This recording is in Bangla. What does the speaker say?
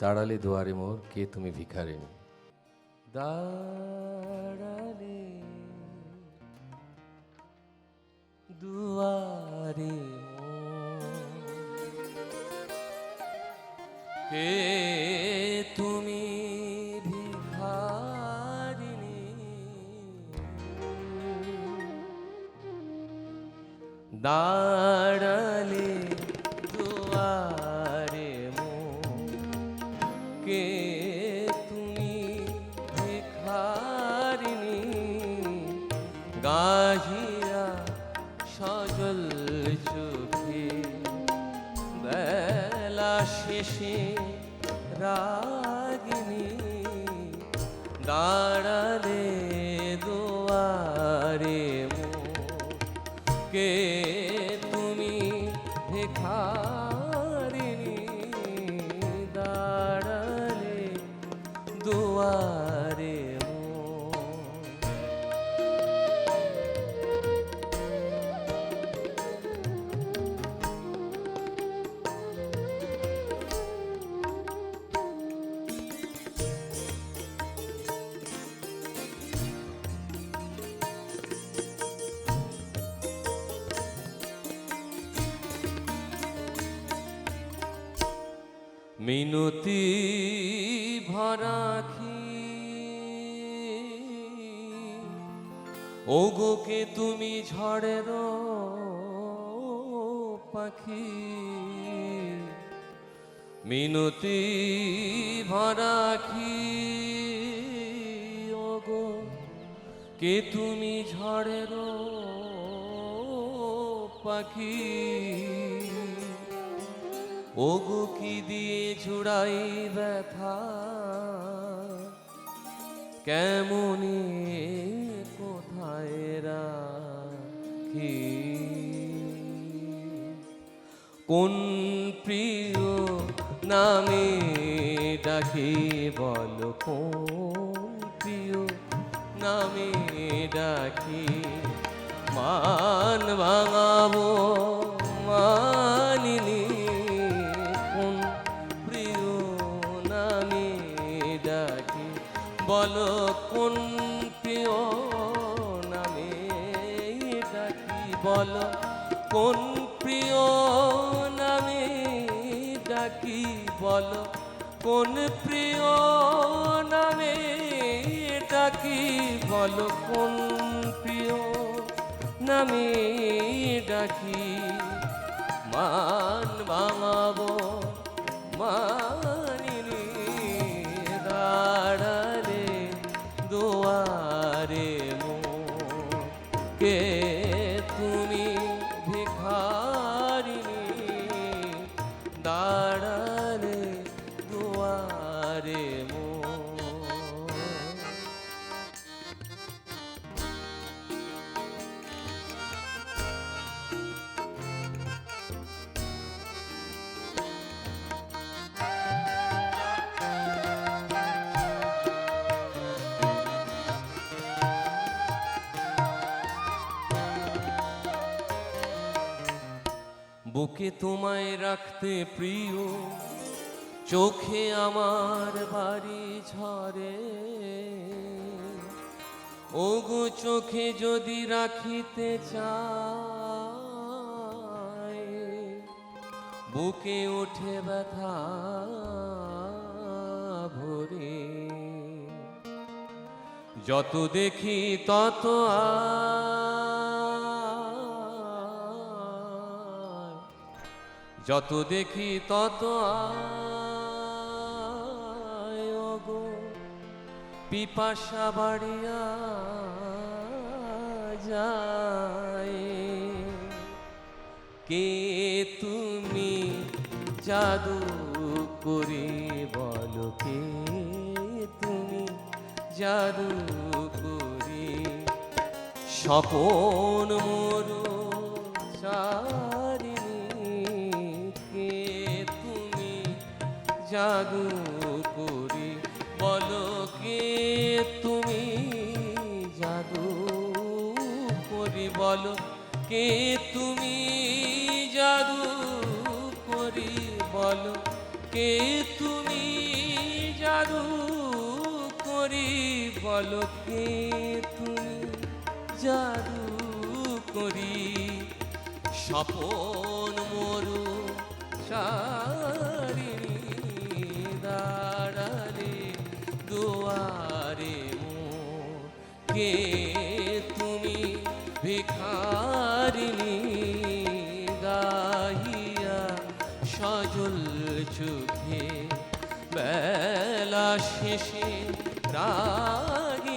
দাঁড়ালে দুয়ারে মোর, কে তুমি ভিখারিণী। দাঁড়ালে দুয়ারে মোর, কে তুমি ভিখারিণী। দাঁড়ালে দুয়ারে মোর, কে তুমি ভিখারিণী। গাহিয়া সজল চোখে বেলা শেষে রাগিনী। দাঁড়ালে দুয়ারে মোর, কে তুমি ভিখারিণী। দাঁড়ালে দুয়ারে মোর। মিনতি ভরা আঁখি, ওগো কে তুমি ঝড়ের পাখি। মিনতি ভরা আঁখি, ওগো কে তুমি ঝড়ের পাখি। ওগো কি দিয়ে ছুড়াই ব্যথা, কেমনে কোথায় রাখি। কোন প্রিয় নামে ডাকি বল, কোন প্রিয় নামে ডাকি। মান ভাঙাবো মানিনি, কোন প্রিয় নামে ডাকি। বলো কোন প্রিয় নামে ডাকি। বলো কোন প্রিয় নামে ডাকি। বলো কোন প্রিয় নামে ডাকি। বলো কোন প্রিয় নামে ডাকি। মান ভাঙাবো মানিনি। দাঁড়ালে দুয়ারে মোর, কে তুমি ভিখারিণী। দাঁড়ালে দুয়ারে মোর। বুকে তোমায় রাখতে প্রিয়, চোখে আমার বাড়ি ঝরে। ওগো চোখে যদি রাখিতে চাই, বুকে ওঠে ব্যথা ভরে। যত দেখি তত যত দেখি তত আয়। ওগো পিপাসা বাড়িয়া যায়। কে তুমি জাদু করে বলো, কে তুমি জাদু করে। স্বপন মোর জাদু করি। বলো কে তুমি জাদু করি। বলো কে তুমি জাদু করি। বলো কে তুমি বলো কে তুমি জাদু করি স্বপন মরু সারিণী দাঁড়ালে দুয়ারে মোর কে তুমি ভিখারিণী গাহিয়া সজল চোখে বেলা শেষে রাগি